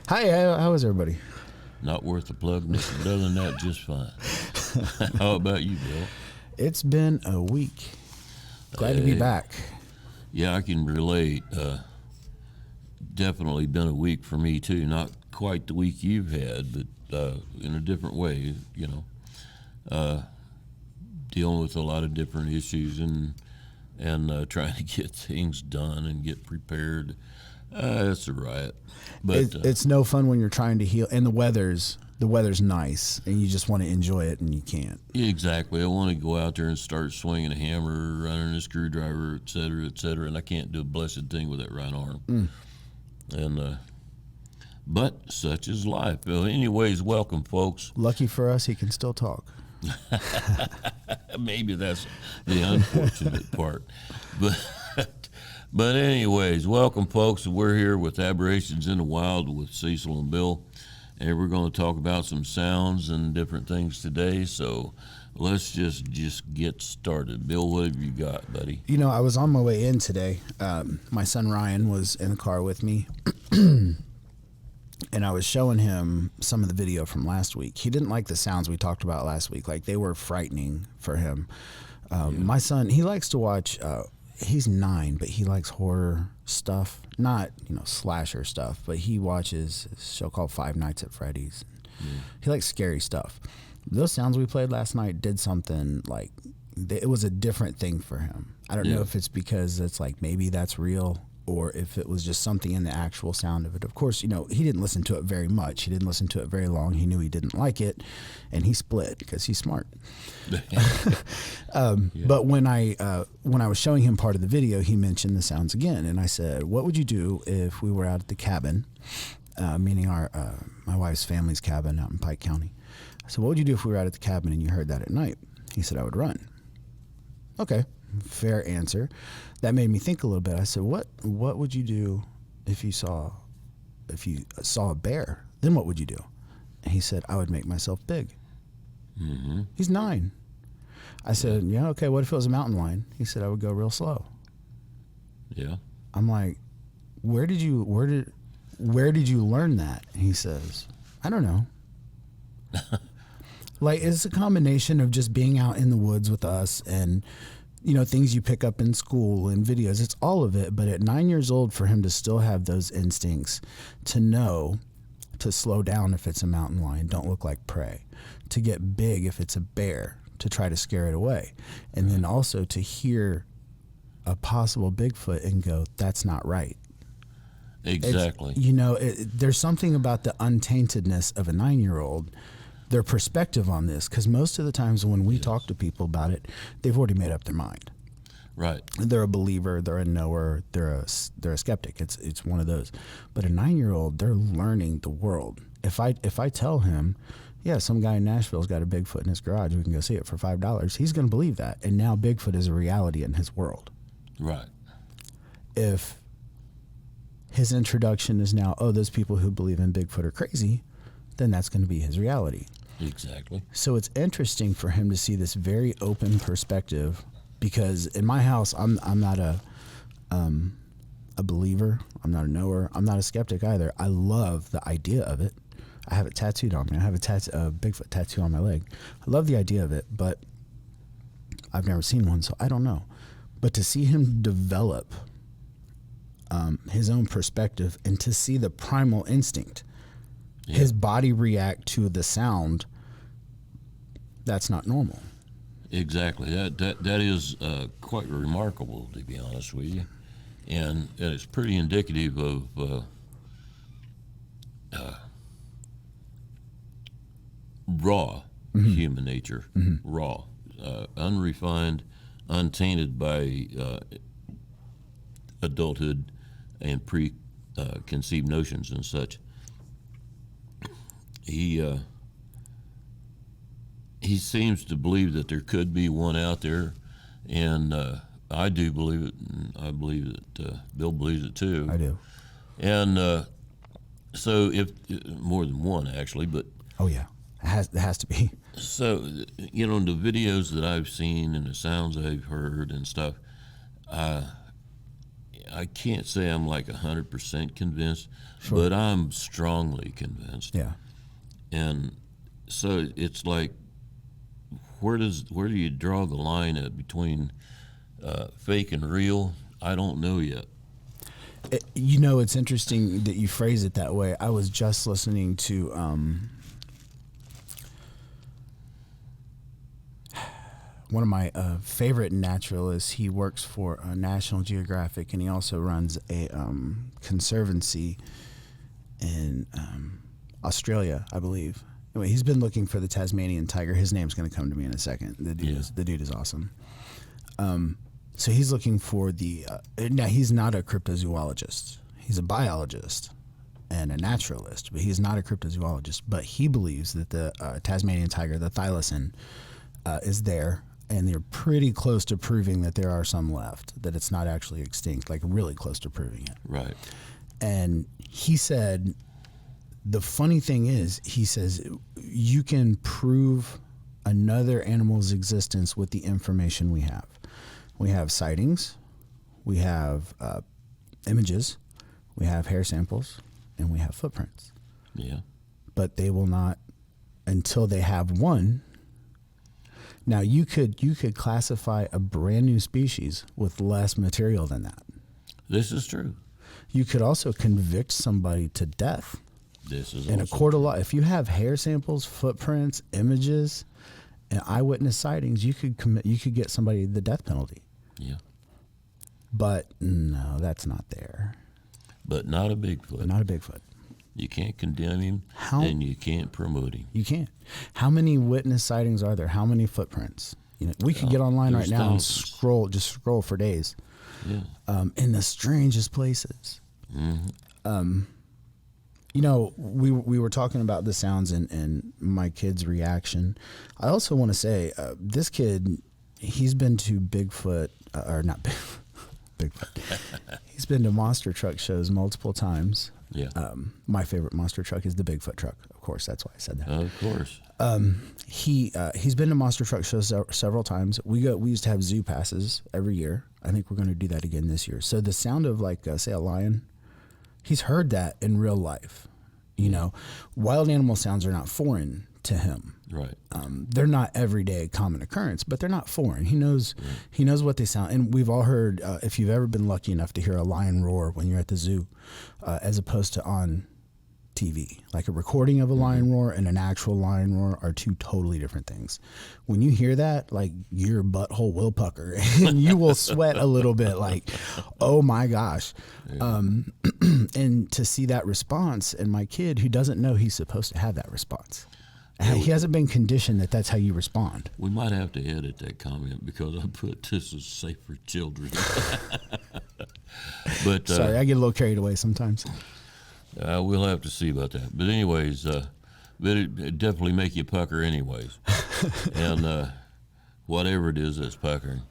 Hi, how is everybody? Not worth the plug, Nick. But other than that, just fine. How about you, Bill? It's been a week. Glad to be back. Yeah, I can relate. Definitely been a week for me, too. Not quite the week you've had, but in a different way, you know. Dealing with a lot of different issues and trying to get things done and get prepared. It's a riot. But It's no fun when you're trying to heal, and the weather's nice, and you just want to enjoy it, and you can't. Exactly. I want to go out there and start swinging a hammer, running a screwdriver, et cetera, and I can't do a blessed thing with that right arm. And but such is life. Well, anyways, welcome, folks. Lucky for us, he can still talk. Maybe that's the unfortunate part, but anyways, welcome, folks. We're here with Aberrations in the Wild with Cecil and Bill, and we're going to talk about some sounds and different things today. So let's just get started. Bill, what have you got, buddy? You know, I was on my way in today. My son Ryan was in the car with me. And I was showing him some of the video from last week. He didn't like the sounds we talked about last week. Like, they were frightening for him. My son, he likes to watch, he's 9, but he likes horror stuff. Not, slasher stuff, but he watches a show called Five Nights at Freddy's. He likes scary stuff. Those sounds we played last night did something like, it was a different thing for him. I don't know if it's because it's like, maybe that's real, or if it was just something in the actual sound of it. Of course, he didn't listen to it very much. He didn't listen to it very long. He knew he didn't like it, and he split because he's smart. But when I was showing him part of the video, he mentioned the sounds again, and I said, "What would you do if we were out at the cabin, meaning my wife's family's cabin out in Pike County?" I said, "What would you do if we were out at the cabin and you heard that at night?" He said, "I would run." Okay, fair answer. That made me think a little bit. I said, what would you do if you saw a bear? Then what would you do? And he said, "I would make myself big." Mm-hmm. He's 9. I said, "Yeah, okay, what if it was a mountain lion?" He said, "I would go real slow." Yeah. I'm like, where did you learn that? And he says, "I don't know." Like, it's a combination of just being out in the woods with us and things you pick up in school and videos. It's all of it. But at 9 years old, for him to still have those instincts to know to slow down if it's a mountain lion, don't look like prey, to get big if it's a bear, to try to scare it away, and then also to hear a possible Bigfoot and go, "That's not right." Exactly. There's something about the untaintedness of a 9-year-old, their perspective on this, because most of the times when we talk to people about it, they've already made up their mind. Right. They're a believer, they're a knower, they're a skeptic. It's one of those. But a 9-year-old, they're learning the world. If I tell him, "Yeah, some guy in Nashville's got a Bigfoot in his garage, we can go see it for $5," he's going to believe that. And now Bigfoot is a reality in his world. Right. If his introduction is now, "Oh, those people who believe in Bigfoot are crazy," then that's going to be his reality. Exactly. So it's interesting for him to see this very open perspective, because in my house, I'm not a believer. I'm not a knower. I'm not a skeptic either. I love the idea of it. I have it tattooed on me. I have a Bigfoot tattoo on my leg. I love the idea of it, but I've never seen one, so I don't know. But to see him develop his own perspective, and to see the primal instinct, his body react to the sound, that's not normal. Exactly. That is quite remarkable, to be honest with you, and it's pretty indicative of raw human nature, raw, unrefined, untainted by adulthood and preconceived notions and such. He seems to believe that there could be one out there, and I do believe it, and I believe that Bill believes it too. I do. And so if more than one, actually, but Oh yeah, it has to be. so the videos that I've seen and the sounds I've heard and stuff, I can't say I'm like 100% convinced, Sure. but I'm strongly convinced. Yeah. And so it's like, where do you draw the line at between fake and real? I don't know yet. It's interesting that you phrase it that way. I was just listening to one of my favorite naturalists. He works for National Geographic, and he also runs a conservancy in Australia, I believe. Anyway, he's been looking for the Tasmanian tiger. His name's going to come to me in a second. The dude is awesome. So he's looking for now he's not a cryptozoologist. He's a biologist and a naturalist, but he's not a cryptozoologist. But he believes that the Tasmanian tiger, the thylacine, is there, and they're pretty close to proving that there are some left, that it's not actually extinct, like really close to proving it. Right. And he said, the funny thing is, he says, you can prove another animal's existence with the information we have. We have sightings, we have images, we have hair samples, and we have footprints. Yeah. But they will not, until they have one. Now you could classify a brand new species with less material than that. This is true. You could also convict somebody to death. This is in a court of law. If you have hair samples, footprints, images, and eyewitness sightings, you could get somebody the death penalty. Yeah. But no, that's not there. But not a Bigfoot. Not a Bigfoot. You can't condemn him, and you can't promote him. You can't. How many witness sightings are there? How many footprints? We could get online right now and scroll for days. Yeah. In the strangest places. Mm-hmm. We were talking about the sounds and my kid's reaction. I also want to say this kid, he's been to Bigfoot, or not Bigfoot. He's been to monster truck shows multiple times. Yeah. My favorite monster truck is the Bigfoot truck. Of course, that's why I said that. Of course. He's been to monster truck shows several times. We used to have zoo passes every year. I think we're going to do that again this year. So the sound of say a lion, he's heard that in real life. Wild animal sounds are not foreign to him. Right. They're not everyday common occurrence, but they're not foreign. He knows what they sound. And we've all heard, if you've ever been lucky enough to hear a lion roar when you're at the zoo, as opposed to on TV, like a recording of a lion roar and an actual lion roar are two totally different things. When you hear that, like your butthole will pucker and you will sweat a little bit like, oh my gosh. Yeah. And to see that response, and my kid who doesn't know he's supposed to have that response. He hasn't been conditioned that that's how you respond. We might have to edit that comment because I put this is safe for children. But sorry, I get a little carried away sometimes. We'll have to see about that. But anyways, but it definitely make you pucker anyways. And whatever it is that's puckering.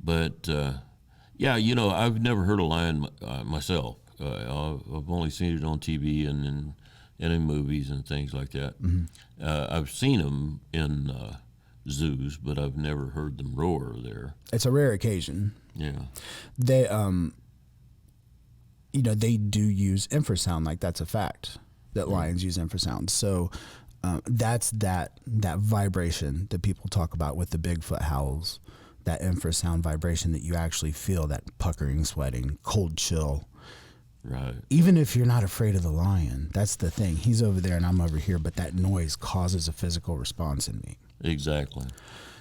But I've never heard a lion myself. I've only seen it on TV and in movies and things like that. Mm-hmm. I've seen them in zoos, but I've never heard them roar there. It's a rare occasion. Yeah. They they do use infrasound, like that's a fact that lions use infrasound. So that's that vibration that people talk about with the Bigfoot howls, that infrasound vibration that you actually feel, that puckering, sweating, cold chill. Right. Even if you're not afraid of the lion, that's the thing. He's over there and I'm over here, but that noise causes a physical response in me. Exactly.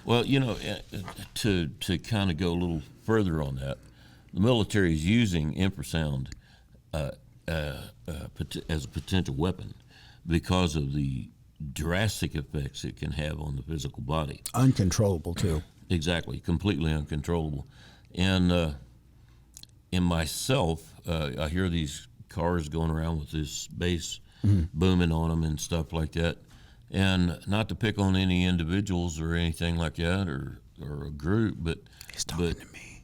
Well, to kind of go a little further on that, the military is using infrasound as a potential weapon because of the drastic effects it can have on the physical body. Uncontrollable, too. Exactly. Completely uncontrollable. And in myself, I hear these cars going around with this bass booming on them and stuff like that. And not to pick on any individuals or anything like that or a group, but he's talking to me.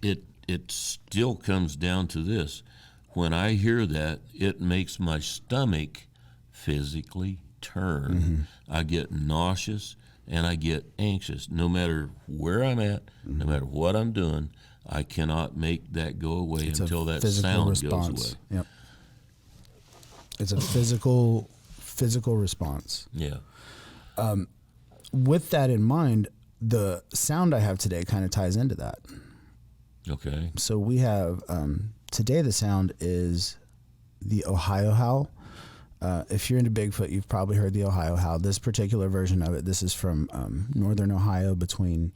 It still comes down to this. When I hear that, it makes my stomach physically turn. Mm-hmm. I get nauseous and I get anxious. No matter where I'm at, no matter what I'm doing, I cannot make that go away It's until a that physical sound response. goes away. Yep. It's a physical response. Yeah. With that in mind, the sound I have today kind of ties into that. Okay. So we have today the sound is the Ohio Howl. If you're into Bigfoot, you've probably heard the Ohio Howl. This particular version of it, this is from northern Ohio between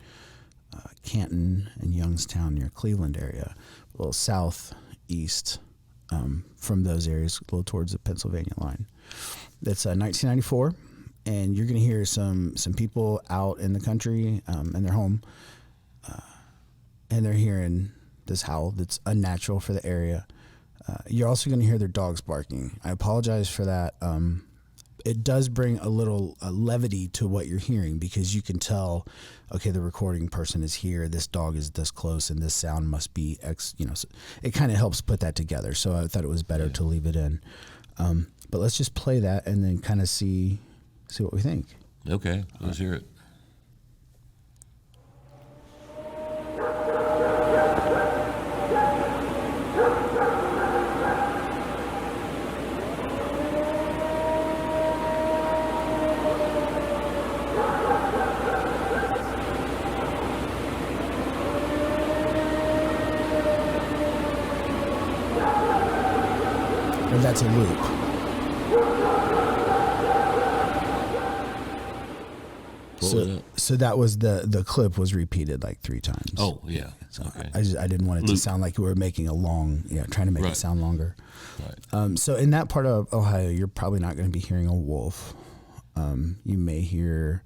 Canton and Youngstown near Cleveland area, a little southeast from those areas, a little towards the Pennsylvania line. That's 1994, and you're going to hear some people out in the country in their home, and they're hearing this howl that's unnatural for the area. You're also going to hear their dogs barking. I apologize for that. It does bring a little levity to what you're hearing, because you can tell, okay, the recording person is here, this dog is this close, and this sound must be X, so it kind of helps put that together. So I thought it was better to leave it in. But let's just play that and then kind of see what we think. Okay, let's hear it. And that's a loop. So that was the clip was repeated like 3 times. Oh, yeah. So Okay. I didn't want it to sound like we were making a long, trying to make it sound longer. Right. So in that part of Ohio, you're probably not going to be hearing a wolf. You may hear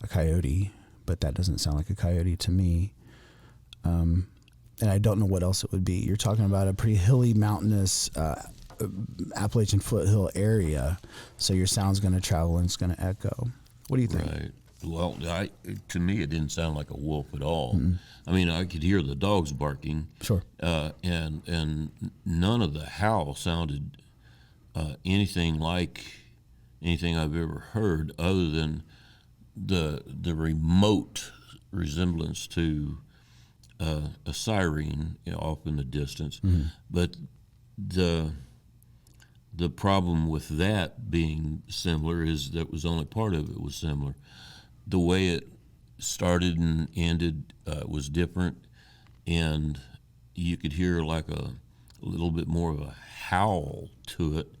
a coyote, but that doesn't sound like a coyote to me. And I don't know what else it would be. You're talking about a pretty hilly, mountainous Appalachian foothill area, so your sound's going to travel and it's going to echo. What do you think? Right. Well, to me, it didn't sound like a wolf at all. Mm-hmm. I mean, I could hear the dogs barking. Sure. And none of the howl sounded anything like anything I've ever heard, other than the remote resemblance to a siren, off in the distance. Mm-hmm. But the problem with that being similar is that was only part of it was similar. The way it started and ended was different, and you could hear like a little bit more of a howl to it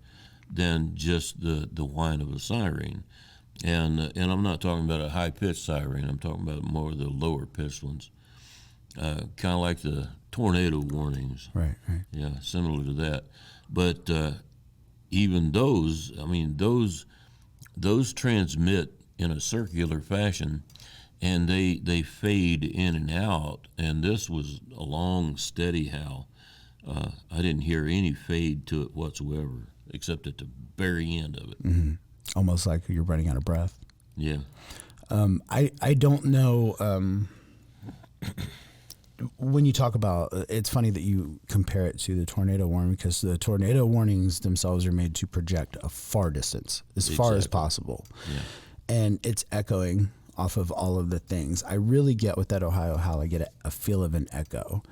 than just the whine of a siren. And I'm not talking about a high-pitched siren. I'm talking about more of the lower-pitched ones, kind of like the tornado warnings. Right. Yeah, similar to that. But even those, I mean, those transmit in a circular fashion, and they fade in and out. And this was a long, steady howl. I didn't hear any fade to it whatsoever, except at the very end of it. Mm-hmm. Almost like you're running out of breath. Yeah. I don't know. When you talk about, it's funny that you compare it to the tornado warning, because the tornado warnings themselves are made to project a far distance, as far as possible. Yeah. And it's echoing off of all of the things. I really get with that Ohio howl. I get a feel of an echo.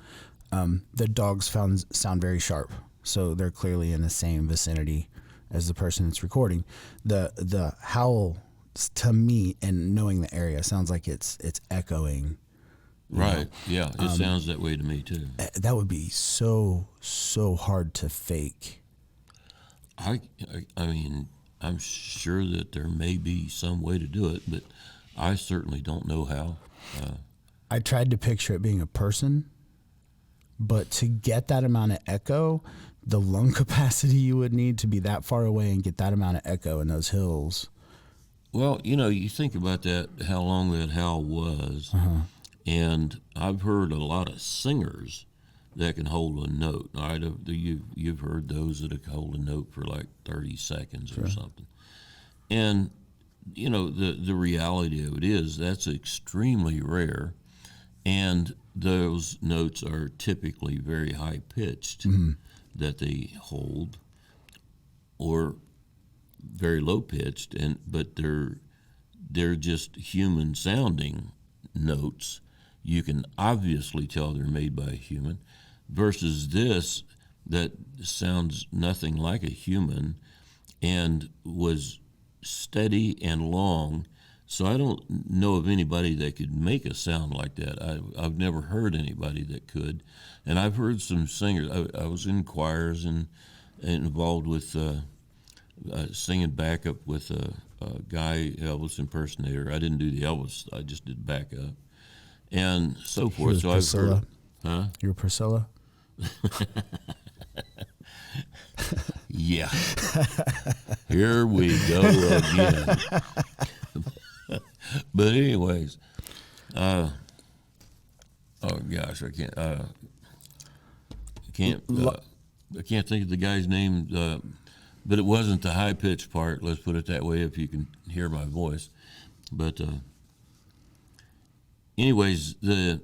The dogs sound very sharp, so they're clearly in the same vicinity as the person that's recording. The howl, to me, and knowing the area, sounds like it's echoing. Right. Yeah. It sounds that way to me too. That would be so hard to fake. I mean, I'm sure that there may be some way to do it, but I certainly don't know how. I tried to picture it being a person, but to get that amount of echo, the lung capacity you would need to be that far away and get that amount of echo in those hills. Well, you think about that, how long that howl was, and I've heard a lot of singers that can hold a note. All right, you've heard those that can hold a note for like 30 seconds or something. And, the reality of it is that's extremely rare, and those notes are typically very high-pitched that they hold, or very low-pitched, but they're just human-sounding notes, you can obviously tell they're made by a human, versus this that sounds nothing like a human and was steady and long. So I don't know of anybody that could make a sound like that. I've never heard anybody that could. And I've heard some singers. I was in choirs and involved with singing backup with a guy, Elvis impersonator. I didn't do the Elvis. I just did backup and so forth. So Priscilla. I've heard. Huh? You were Priscilla? Yeah. Here we go again. But anyways, oh gosh, I can't think of the guy's name, but it wasn't the high pitched part. Let's put it that way, if you can hear my voice. But anyways, the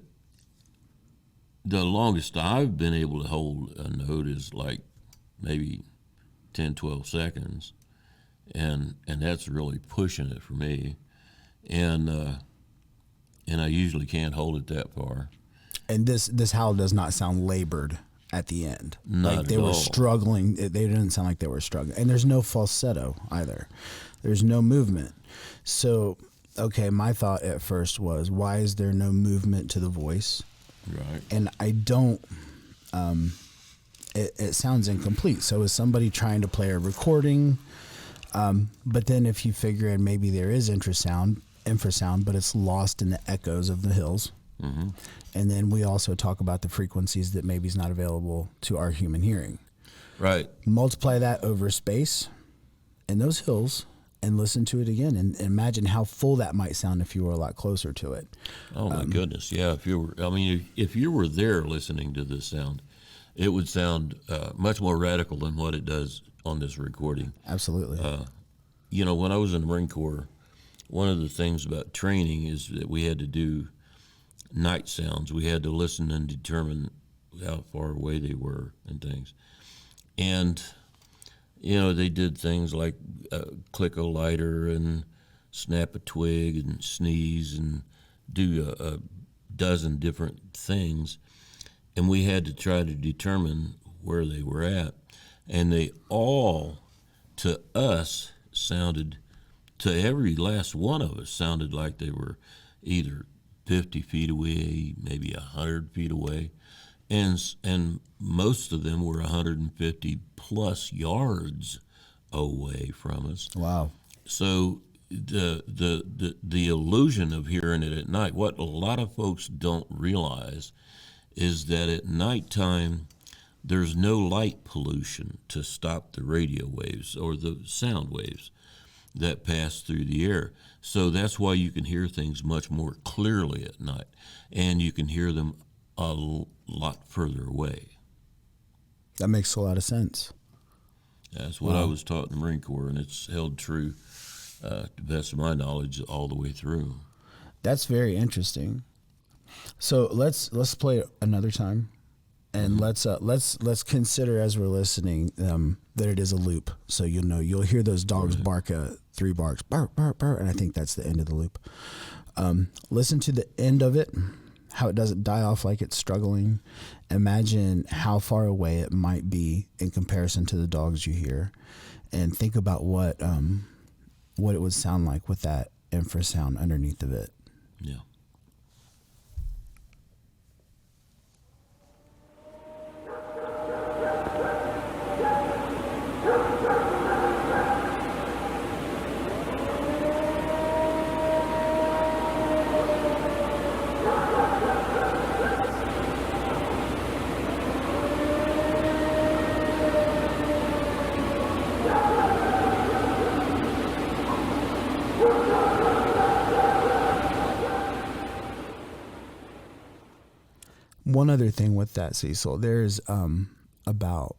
longest I've been able to hold a note is like maybe 10, 12 seconds, and that's really pushing it for me. And I usually can't hold it that far. And this howl does not sound labored at the end. Not like they at were all. struggling. They didn't sound like they were struggling. And there's no falsetto either. There's no movement. So, okay, my thought at first was, why is there no movement to the voice? Right. And I don't, it sounds incomplete. So is somebody trying to play a recording? But then if you figure in, maybe there is infrasound, but it's lost in the echoes of the hills. Mm-hmm. And then we also talk about the frequencies that maybe is not available to our human hearing. Right. Multiply that over space in those hills and listen to it again, and imagine how full that might sound if you were a lot closer to it. Oh my goodness. Yeah. If you were there listening to this sound, it would sound much more radical than what it does on this recording. Absolutely. When I was in the Marine Corps, one of the things about training is that we had to do night sounds. We had to listen and determine how far away they were and things. And, they did things like click a lighter and snap a twig and sneeze and do a dozen different things. And we had to try to determine where they were at. And they all, to us, sounded, to every last one of us, sounded like they were either 50 feet away, maybe 100 feet away, and most of them were 150 plus yards away from us. Wow. So the illusion of hearing it at night, what a lot of folks don't realize is that at nighttime there's no light pollution to stop the radio waves or the sound waves that pass through the air. So that's why you can hear things much more clearly at night, and you can hear them a lot further away. That makes a lot of sense. That's what I was taught in the Marine Corps, and it's held true, to the best of my knowledge, all the way through. That's very interesting. So let's play it another time, and let's consider as we're listening that it is a loop. So you'll hear those dogs bark 3 barks, bark, bark, bark, and I think that's the end of the loop. Listen to the end of it, how it doesn't die off like it's struggling. Imagine how far away it might be in comparison to the dogs you hear, and think about what it would sound like with that infrasound underneath of it. Yeah. One other thing with that, Cecil, there's about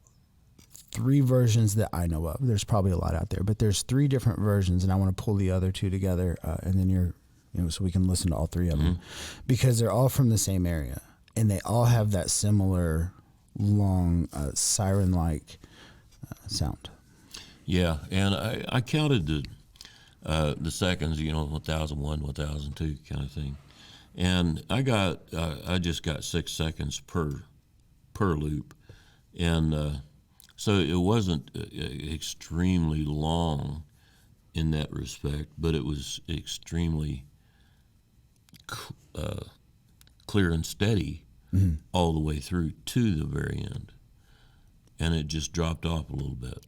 3 versions that I know of. There's probably a lot out there, but there's 3 different versions, and I want to pull the other 2 together, and then so we can listen to all 3 of them, because they're all from the same area, and they all have that similar long siren-like sound. Yeah, and I counted the seconds, 1001, 1002 kind of thing. And I just got 6 seconds per loop, and so it wasn't extremely long in that respect, but it was extremely clear and steady all the way through to the very end, and it just dropped off a little bit.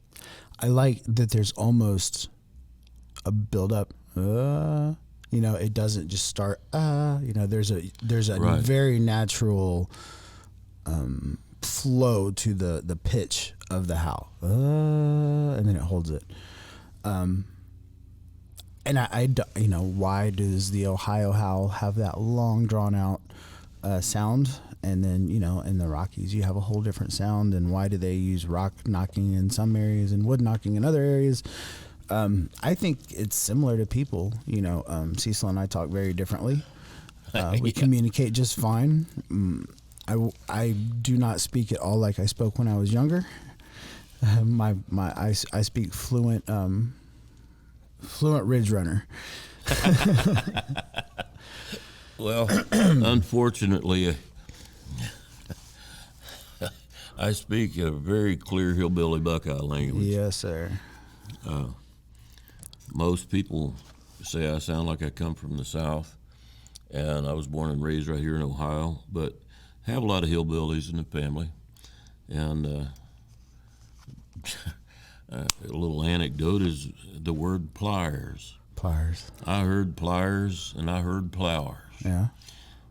I like that there's almost a build-up. It doesn't just start. There's a Right. very natural flow to the pitch of the howl, and then it holds it. And why does the Ohio howl have that long drawn out sound? And then, in the Rockies, you have a whole different sound. And why do they use rock knocking in some areas and wood knocking in other areas? I think it's similar to people. Cecil and I talk very differently. We communicate just fine. I do not speak at all like I spoke when I was younger. I speak fluent Ridge Runner. Well, unfortunately, I speak a very clear hillbilly Buckeye language. Yes, sir. Most people say I sound like I come from the South, and I was born and raised right here in Ohio, but have a lot of hillbillies in the family. And a little anecdote is the word pliers. Pliers. I heard pliers and I heard plowers. Yeah.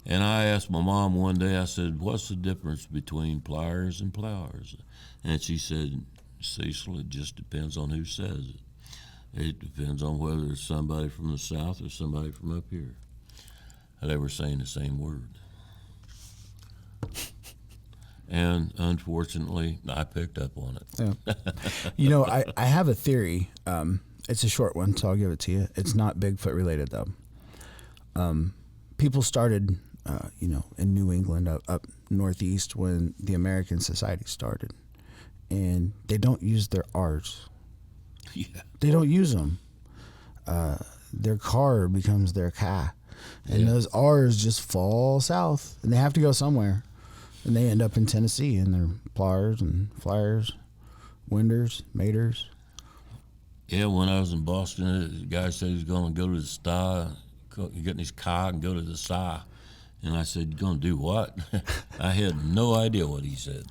And I asked my mom one day, I said, what's the difference between pliers and plowers? And she said, Cecil, it just depends on who says it. It depends on whether it's somebody from the South or somebody from up here. And they were saying the same word. And unfortunately, I picked up on it. Yeah. I have a theory. It's a short one, so I'll give it to you. It's not Bigfoot related, though. People started, in New England, up northeast when the American Society started. And they don't use their R's. Yeah. They don't use them. Their car becomes their car. And those R's just fall south. And they have to go somewhere. And they end up in Tennessee, and they're pliers and flyers, winders, maters. Yeah, when I was in Boston, the guy said he was going to go to the sty, get in his car and go to the sty. And I said, "You going to do what?" I had no idea what he said.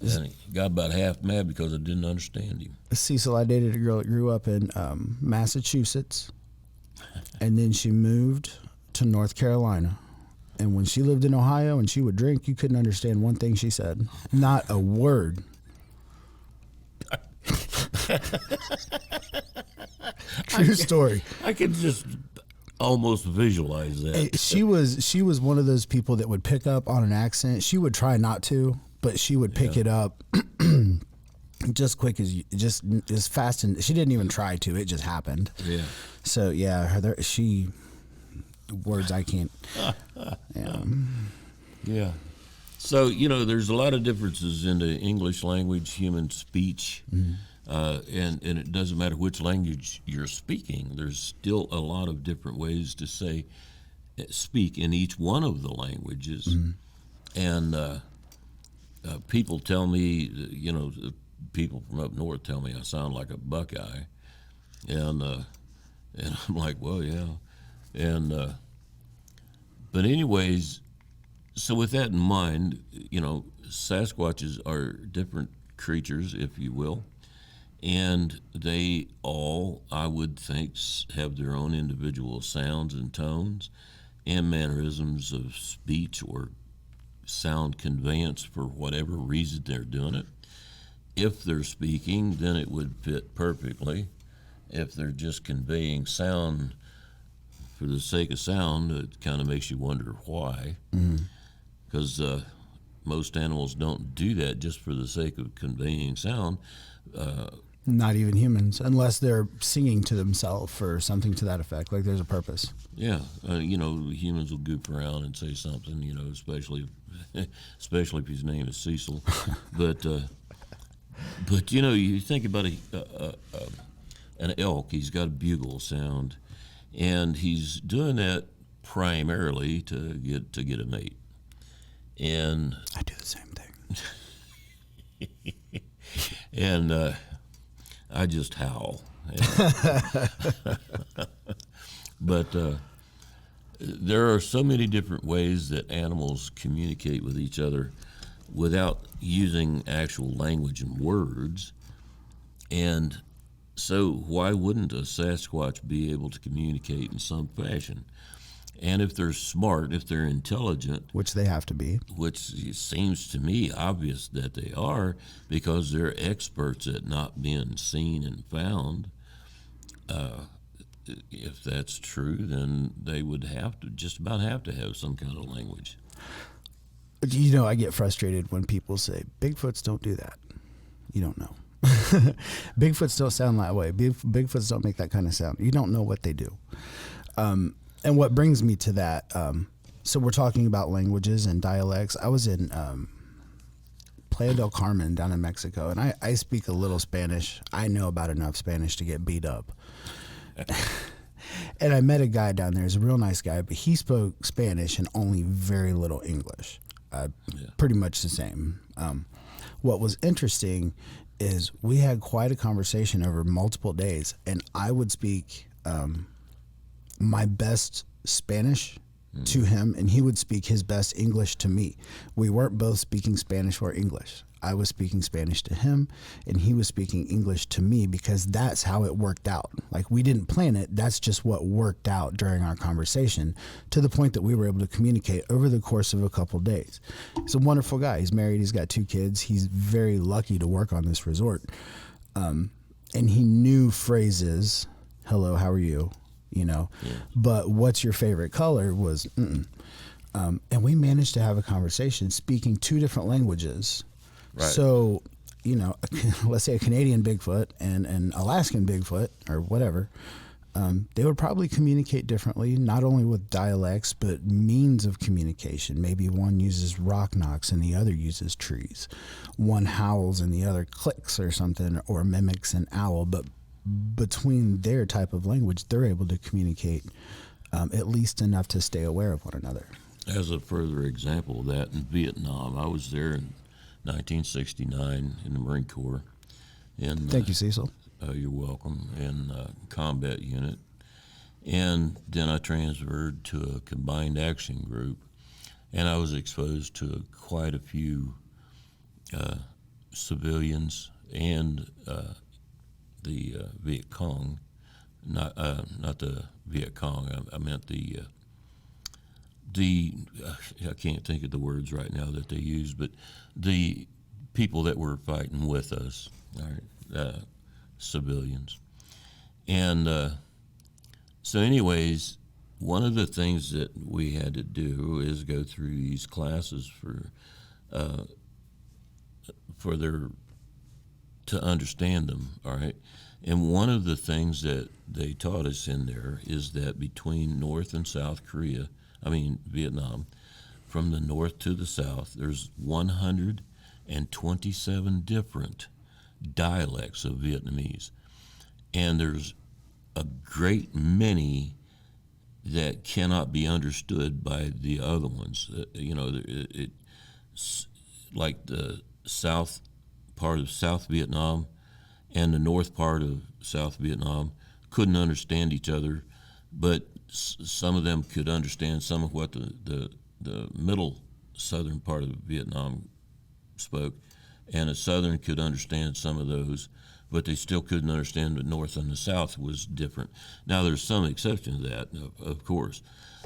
And he got about half mad because I didn't understand him. Cecil, I dated a girl that grew up in Massachusetts, and then she moved to North Carolina. And when she lived in Ohio and she would drink, you couldn't understand one thing she said. Not a word. True story. I could just almost visualize that. She was one of those people that would pick up on an accent. She would try not to, but she would pick it up just quick just as fast, and she didn't even try to. It just happened. Yeah. So words I can't. Yeah. So, there's a lot of differences in the English language, human speech, and it doesn't matter which language you're speaking. There's still a lot of different ways to speak in each one of the languages. And people tell me, people from up north tell me I sound like a Buckeye. And I'm like, well, yeah. And but anyways, so with that in mind, Sasquatches are different creatures, if you will, and they all, I would think, have their own individual sounds and tones and mannerisms of speech or sound conveyance for whatever reason they're doing it. If they're speaking, then it would fit perfectly. If they're just conveying sound for the sake of sound, it kind of makes you wonder why. Because most animals don't do that just for the sake of conveying sound. Not even humans, unless they're singing to themselves or something to that effect. Like there's a purpose. Yeah, humans will goof around and say something, especially if his name is Cecil. But you think about an elk. He's got a bugle sound, and he's doing that primarily to get a mate. And I do the same thing. and I just howl. But there are so many different ways that animals communicate with each other without using actual language and words. And so why wouldn't a Sasquatch be able to communicate in some fashion? And if they're smart, if they're intelligent, Which they have to be. which seems to me obvious that they are, because they're experts at not being seen and found. If that's true, then they would just about have to have some kind of language. You know, I get frustrated when people say, Bigfoots don't do that. You don't know. Bigfoots don't sound that way. Bigfoots don't make that kind of sound. You don't know what they do. And what brings me to that, so we're talking about languages and dialects. I was in Playa del Carmen down in Mexico, and I speak a little Spanish. I know about enough Spanish to get beat up. And I met a guy down there. He's a real nice guy, but he spoke Spanish and only very little English. Pretty much the same. What was interesting is we had quite a conversation over multiple days, and I would speak my best Spanish to him, and he would speak his best English to me. We weren't both speaking Spanish or English. I was speaking Spanish to him, and he was speaking English to me, because that's how it worked out. Like, we didn't plan it. That's just what worked out during our conversation, to the point that we were able to communicate over the course of a couple of days. He's a wonderful guy. He's married. He's got 2 kids. He's very lucky to work on this resort. And he knew phrases, hello, how are you? You know, but what's your favorite color was, and we managed to have a conversation speaking 2 different languages. Right. So, you know, let's say a Canadian Bigfoot and an Alaskan Bigfoot or whatever, they would probably communicate differently, not only with dialects, but means of communication. Maybe one uses rock knocks and the other uses trees. One howls and the other clicks or something, or mimics an owl, but between their type of language, they're able to communicate at least enough to stay aware of one another. As a further example of that, in Vietnam, I was there in 1969 in the Marine Corps. Thank you, Cecil. You're welcome. In combat unit. And then I transferred to a combined action group, and I was exposed to quite a few civilians and the Viet Cong, not the Viet Cong. I meant the I can't think of the words right now that they use, but the people that were fighting with us, all right, civilians. And so, anyways, one of the things that we had to do is go through these classes to understand them, all right? And one of the things that they taught us in there is that between North and South Vietnam, from the north to the south, there's 127 different dialects of Vietnamese. And there's a great many that cannot be understood by the other ones. It's like the south part of South Vietnam and the north part of South Vietnam couldn't understand each other, but some of them could understand some of what the middle southern part of Vietnam spoke, and a southern could understand some of those, but they still couldn't understand the north and the south was different. Now, there's some exception to that, of course,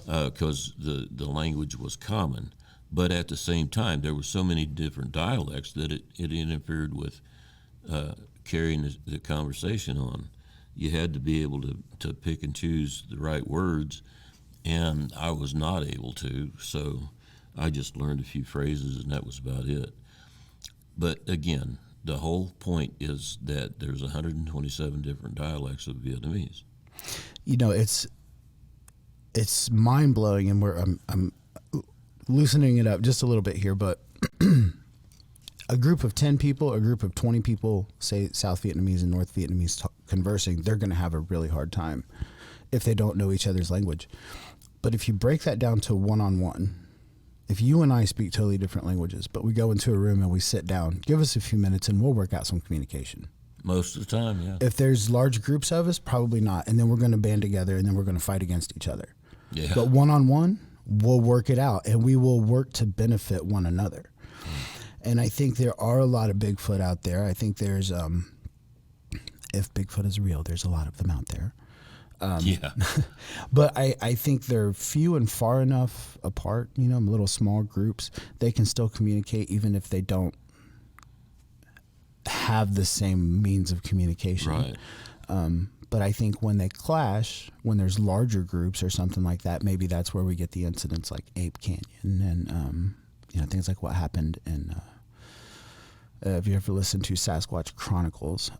because the language was common, but at the same time, there were so many different dialects that it interfered with carrying the conversation on. You had to be able to pick and choose the right words, and I was not able to, so I just learned a few phrases, and that was about it. But again, the whole point is that there's 127 different dialects of Vietnamese. You know, it's mind-blowing, and I'm loosening it up just a little bit here, but a group of 10 people, a group of 20 people, say South Vietnamese and North Vietnamese conversing, they're going to have a really hard time if they don't know each other's language. But if you break that down to one-on-one, if you and I speak totally different languages, but we go into a room and we sit down, give us a few minutes and we'll work out some communication. Most of the time, yeah. If there's large groups of us, probably not. And then we're going to band together and then we're going to fight against each other. Yeah. But one-on-one, we'll work it out and we will work to benefit one another. And I think there are a lot of Bigfoot out there. I think there's, if Bigfoot is real, there's a lot of them out there. Yeah. But I think they're few and far enough apart, little small groups. They can still communicate even if they don't have the same means of communication. Right. But I think when they clash, when there's larger groups or something like that, maybe that's where we get the incidents like Ape Canyon and, things like what happened in, if you ever listened to Sasquatch Chronicles,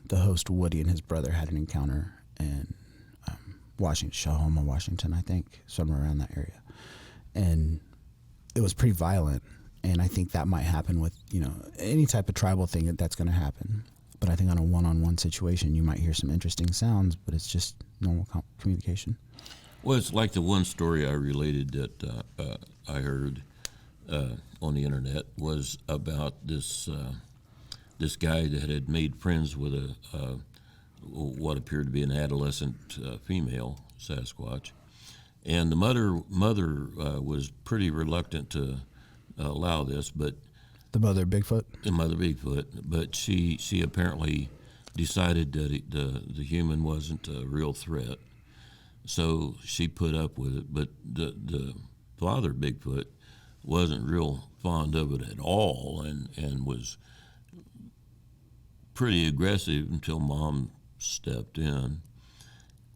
the host Woody and his brother had an encounter in Shahoma, Washington, I think, somewhere around that area. And it was pretty violent. And I think that might happen with, any type of tribal thing that's going to happen. But I think on a one-on-one situation, you might hear some interesting sounds, but it's just normal communication. Well, it's like the one story I related that I heard on the internet was about this guy that had made friends with what appeared to be an adolescent female Sasquatch, and the mother was pretty reluctant to allow this, but the mother Bigfoot, but she apparently decided that the human wasn't a real threat, so she put up with it. But the father Bigfoot wasn't real fond of it at all, and was pretty aggressive until Mom stepped in.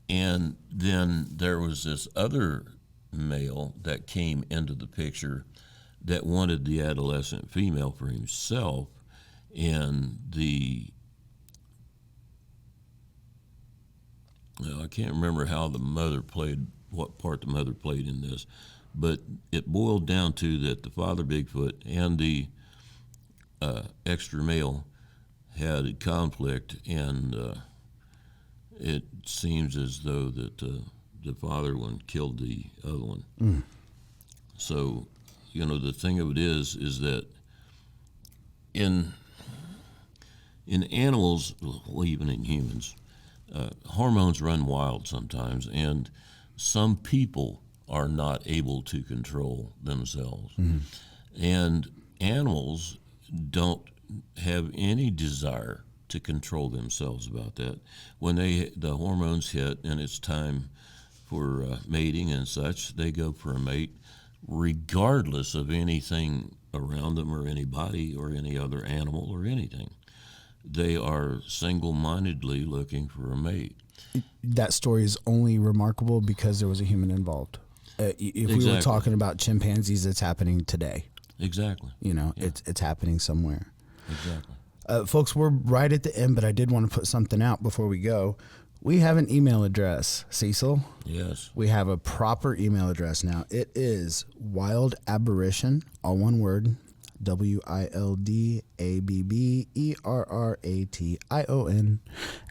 And then there was this other male that came into the picture that wanted the adolescent female for himself, and I can't remember how the mother played, what part the mother played in this, but it boiled down to that the father Bigfoot and the extra male had a conflict, and it seems as though that the father one killed the other one. Mm. So, the thing of it is that in animals, well, even in humans, hormones run wild sometimes, and some people are not able to control themselves. Mm-hmm. And animals don't have any desire to control themselves about that. When the hormones hit and it's time for mating and such, they go for a mate regardless of anything around them or anybody or any other animal or anything. They are single-mindedly looking for a mate. That story is only remarkable because there was a human involved. If we were talking about chimpanzees, it's happening today. Exactly. It's happening somewhere. Exactly. Folks, we're right at the end, but I did want to put something out before we go. We have an email address, Cecil. Yes. We have a proper email address now. It is wildaberration, all one word, WILDABBERRATION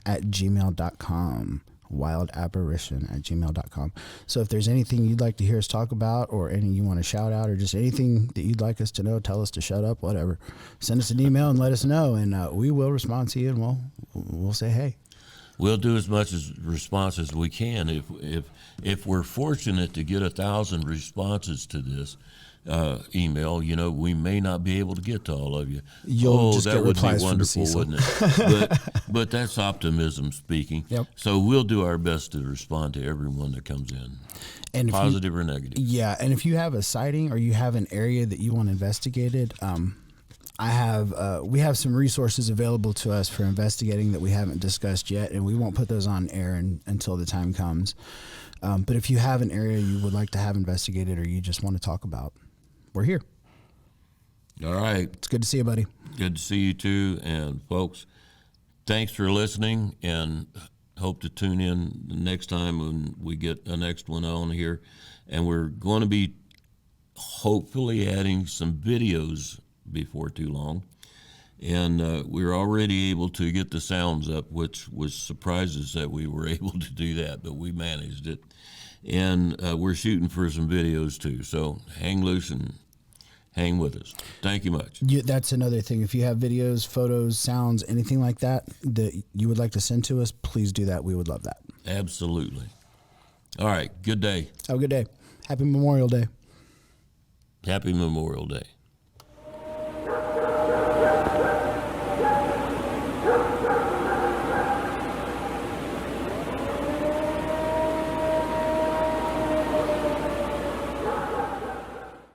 @gmail.com. wildaberration@gmail.com. So if there's anything you'd like to hear us talk about, or any you want to shout out, or just anything that you'd like us to know, tell us to shut up, whatever, send us an email and let us know, and we will respond to you, and we'll say hey. We'll do as much response as we can. If we're fortunate to get 1,000 responses to this email, we may not be able to get to all of you. That would be wonderful, wouldn't it? But that's optimism speaking. Yep. So we'll do our best to respond to everyone that comes in, and positive or negative. Yeah, and if you have a sighting or you have an area that you want investigated, we have some resources available to us for investigating that we haven't discussed yet, and we won't put those on air until the time comes. But if you have an area you would like to have investigated, or you just want to talk about, we're here. All right. It's good to see you, buddy. Good to see you too. And folks, thanks for listening, and hope to tune in the next time when we get the next one on here. And we're going to be hopefully adding some videos before too long. And we were already able to get the sounds up, which was surprises that we were able to do that, but we managed it. And we're shooting for some videos too. So hang loose and hang with us. Thank you much. That's another thing. If you have videos, photos, sounds, anything like that that you would like to send to us, please do that. We would love that. Absolutely. All right. Good day. Have a good day. Happy Memorial Day. Happy Memorial Day.